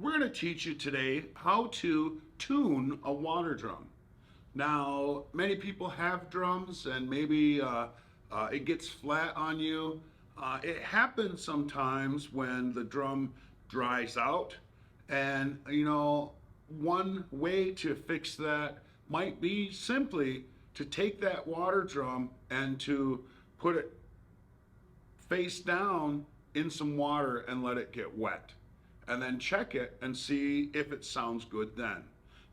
We're going to teach you today how to tune a water drum. Now, many people have drums and maybe it gets flat on you. It happens sometimes when the drum dries out. And, one way to fix that might be simply to take that water drum and to put it face down in some water and let it get wet. And then check it and see if it sounds good then.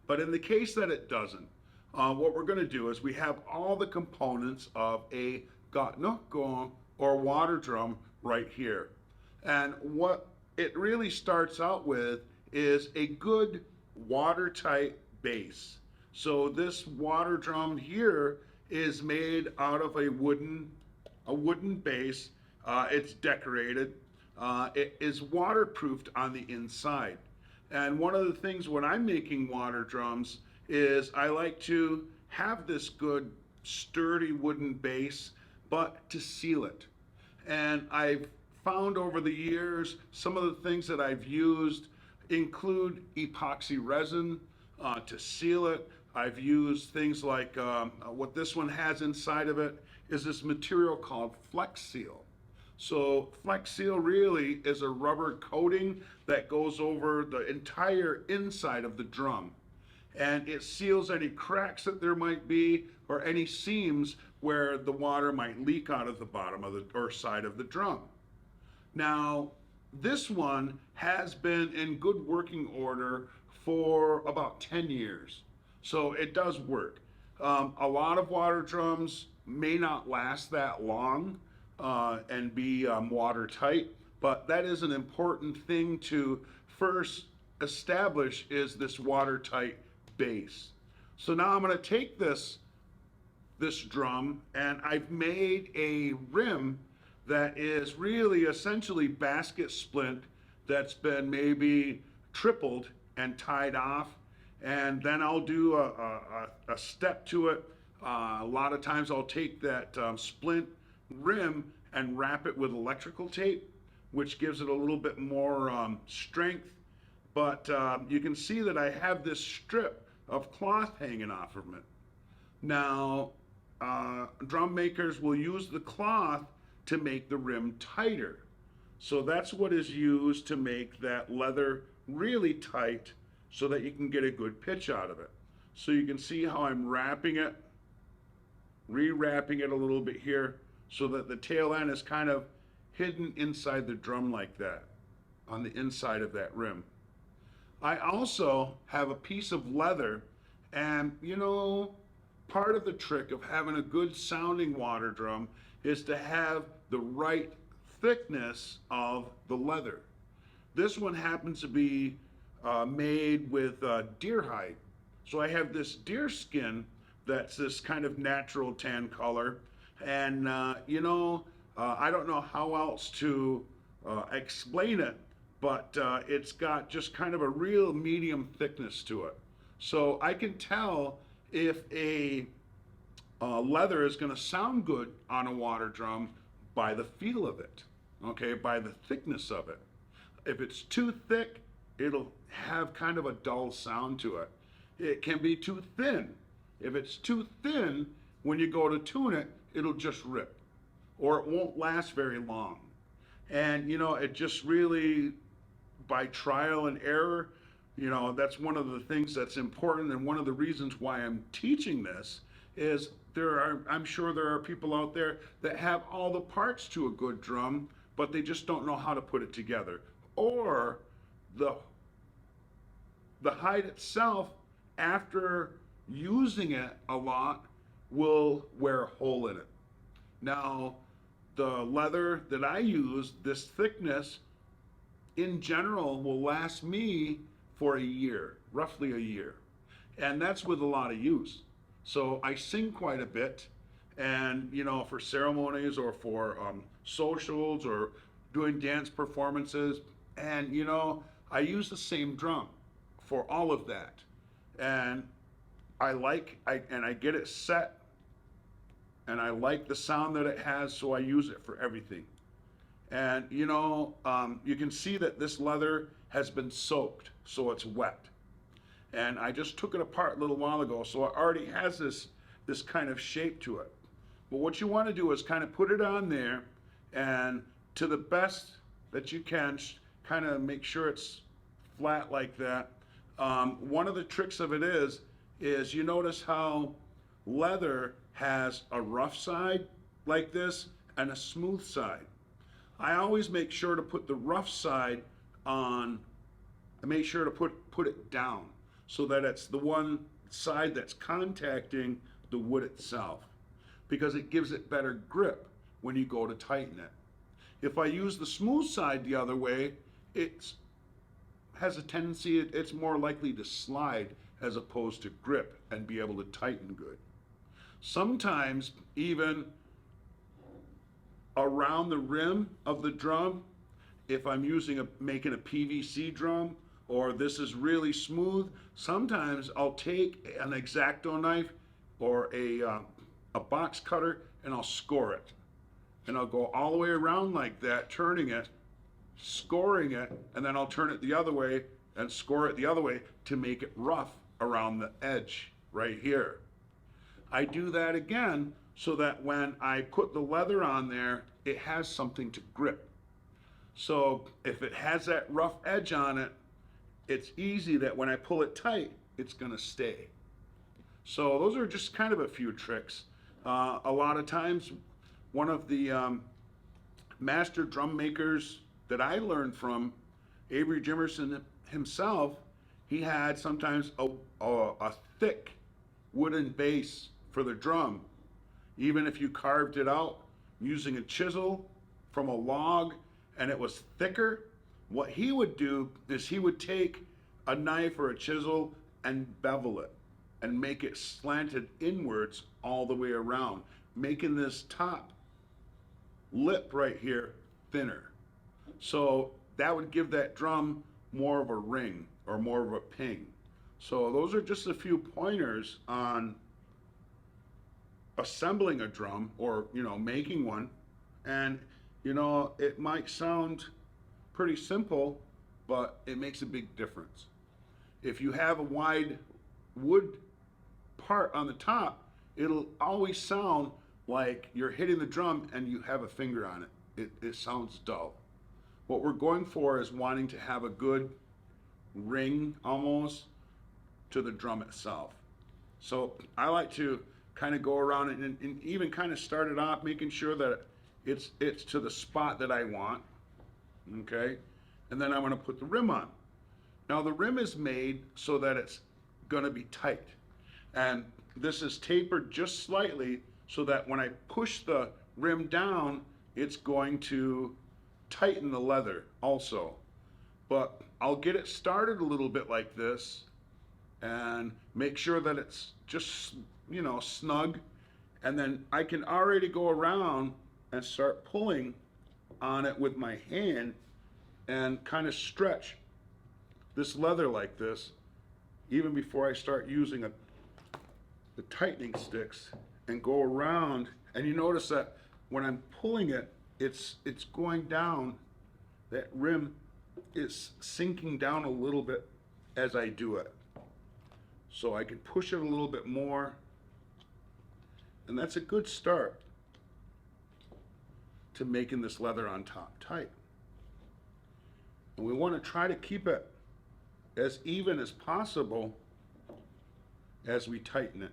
But in the case that it doesn't, what we're going to do is we have all the components of a gatnokon or water drum right here. And what it really starts out with is a good watertight base. So this water drum here is made out of a wooden base. It's decorated. It is waterproofed on the inside. And one of the things when I'm making water drums is I like to have this good sturdy wooden base, but to seal it. And I've found over the years some of the things that I've used include epoxy resin to seal it. I've used things like what this one has inside of it is this material called Flex Seal. So Flex Seal really is a rubber coating that goes over the entire inside of the drum. And it seals any cracks that there might be or any seams where the water might leak out of the bottom of the or side of the drum. Now, this one has been in good working order for about 10 years. So it does work. A lot of water drums may not last that long and be watertight, but that is an important thing to first establish is this watertight base. So now I'm going to take this drum and I've made a rim that is really essentially basket splint that's been maybe tripled and tied off, and then I'll do a step to it. A lot of times I'll take that splint rim and wrap it with electrical tape, which gives it a little bit more strength. But you can see that I have this strip of cloth hanging off of it. Now, drum makers will use the cloth to make the rim tighter. So that's what is used to make that leather really tight so that you can get a good pitch out of it. So you can see how I'm wrapping it, re-wrapping it a little bit here so that the tail end is kind of hidden inside the drum like that, on the inside of that rim. I also have a piece of leather, and part of the trick of having a good sounding water drum is to have the right thickness of the leather. This one happens to be made with deer hide. So I have this deer skin that's this kind of natural tan color. And I don't know how else to explain it, but it's got just kind of a real medium thickness to it. So I can tell if a leather is going to sound good on a water drum by the feel of it, okay, by the thickness of it. If it's too thick, it'll have kind of a dull sound to it. It can be too thin. If it's too thin, when you go to tune it, it'll just rip, or it won't last very long. And it just really, by trial and error, that's one of the things that's important, and one of the reasons why I'm teaching this is I'm sure there are people out there that have all the parts to a good drum, but they just don't know how to put it together. Or the the hide itself, after using it a lot, will wear a hole in it. Now, the leather that I use, this thickness, in general, will last me for a year, roughly a year. And that's with a lot of use. So I sing quite a bit, and for ceremonies or for socials or doing dance performances, and I use the same drum for all of that. And I get it set, and I like the sound that it has, so I use it for everything. And you can see that this leather has been soaked, so it's wet. And I just took it apart a little while ago, so it already has this kind of shape to it. But what you want to do is kind of put it on there, and to the best that you can, kind of make sure it's flat like that. One of the tricks of it is you notice how leather has a rough side like this and a smooth side. I always make sure to put the rough side on, and make sure to put it down so that it's the one side that's contacting the wood itself, because it gives it better grip when you go to tighten it. If I use the smooth side the other way, it has a tendency, it's more likely to slide as opposed to grip and be able to tighten good. Sometimes even around the rim of the drum, if I'm making a PVC drum, or this is really smooth, sometimes I'll take an X-Acto knife or a box cutter, and I'll score it. And I'll go all the way around like that, turning it, scoring it, and then I'll turn it the other way and score it the other way to make it rough around the edge right here. I do that again so that when I put the leather on there, it has something to grip. So if it has that rough edge on it, it's easy that when I pull it tight, it's gonna stay. So those are just kind of a few tricks. A lot of times, one of the master drum makers that I learned from, Avery Jimerson himself, he had sometimes a thick wooden base for the drum. Even if you carved it out using a chisel from a log and it was thicker, what he would do is he would take a knife or a chisel and bevel it and make it slanted inwards all the way around, making this top lip right here thinner. So that would give that drum more of a ring or more of a ping. So those are just a few pointers on assembling a drum, or making one. And it might sound pretty simple, but it makes a big difference. If you have a wide wood part on the top, it'll always sound like you're hitting the drum and you have a finger on it. It sounds dull. What we're going for is wanting to have a good ring almost to the drum itself. So I like to kind of go around and even kind of start it off making sure that it's to the spot that I want, okay? And then I'm gonna put the rim on. Now the rim is made so that it's gonna be tight. And this is tapered just slightly so that when I push the rim down, it's going to tighten the leather also. But I'll get it started a little bit like this and make sure that it's just, snug. And then I can already go around and start pulling on it with my hand and kind of stretch this leather like this, even before I start using the tightening sticks, and go around. And you notice that when I'm pulling it, it's going down. That rim is sinking down a little bit as I do it. So I can push it a little bit more, and that's a good start to making this leather on top tight. And we want to try to keep it as even as possible as we tighten it.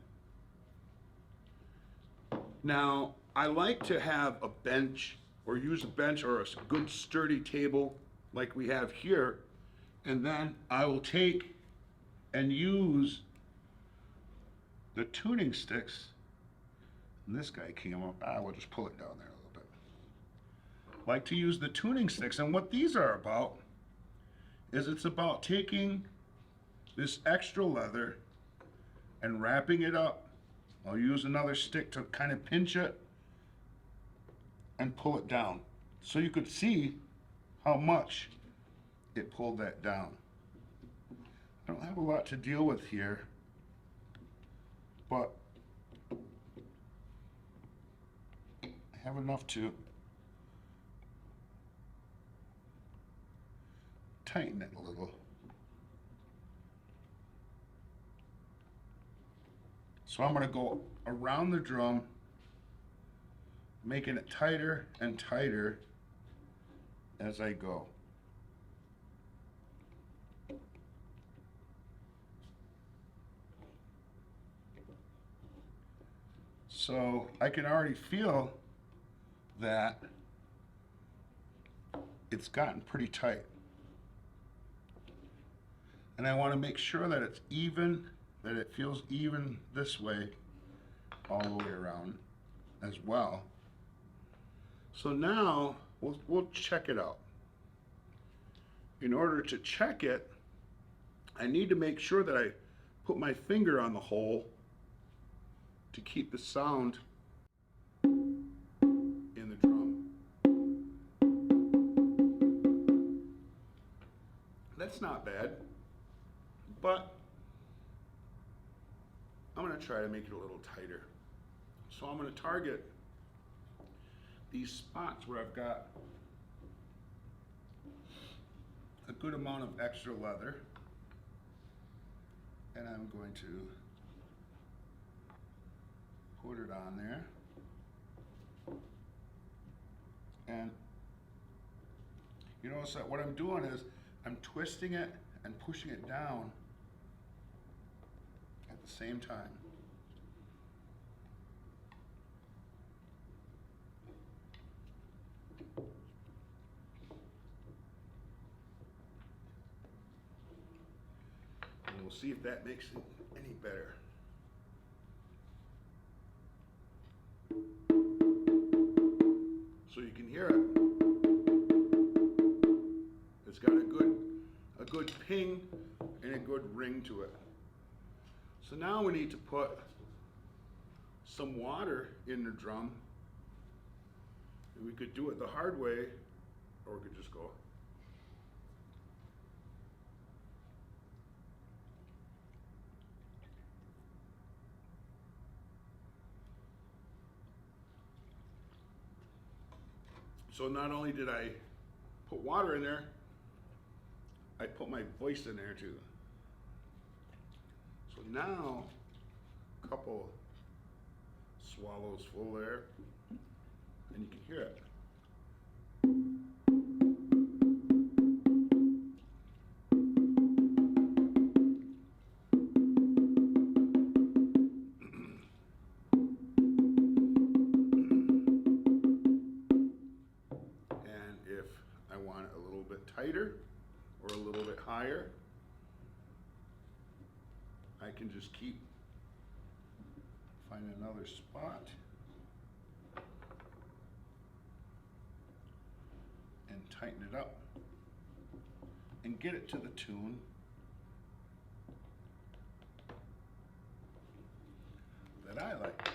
Now, I like to have a bench or use a bench or a good sturdy table like we have here. And then I will take and use the tuning sticks. And this guy came up. We'll just pull it down there a little bit. Like to use the tuning sticks. And what these are about is it's about taking this extra leather and wrapping it up. I'll use another stick to kind of pinch it and pull it down. So you could see how much it pulled that down. I don't have a lot to deal with here, but I have enough to tighten it a little. So I'm going to go around the drum, making it tighter and tighter as I go. So I can already feel that it's gotten pretty tight. And I want to make sure that it's even, that it feels even this way all the way around as well. So now we'll check it out. In order to check it, I need to make sure that I put my finger on the hole to keep the sound in the drum. That's not bad, but I'm going to try to make it a little tighter. So I'm going to target these spots where I've got a good amount of extra leather, and I'm going to put it on there. And you notice that what I'm doing is I'm twisting it and pushing it down at the same time. And we'll see if that makes it any better. So you can hear it. It's got a good ping and a good ring to it. So now we need to put some water in the drum. And we could do it the hard way, or we could just go. So not only did I put water in there, I put my voice in there too. So now, a couple swallows full there, and you can hear it. And if I want it a little bit tighter or a little bit higher, I can just find another spot and tighten it up and get it to the tune that I like.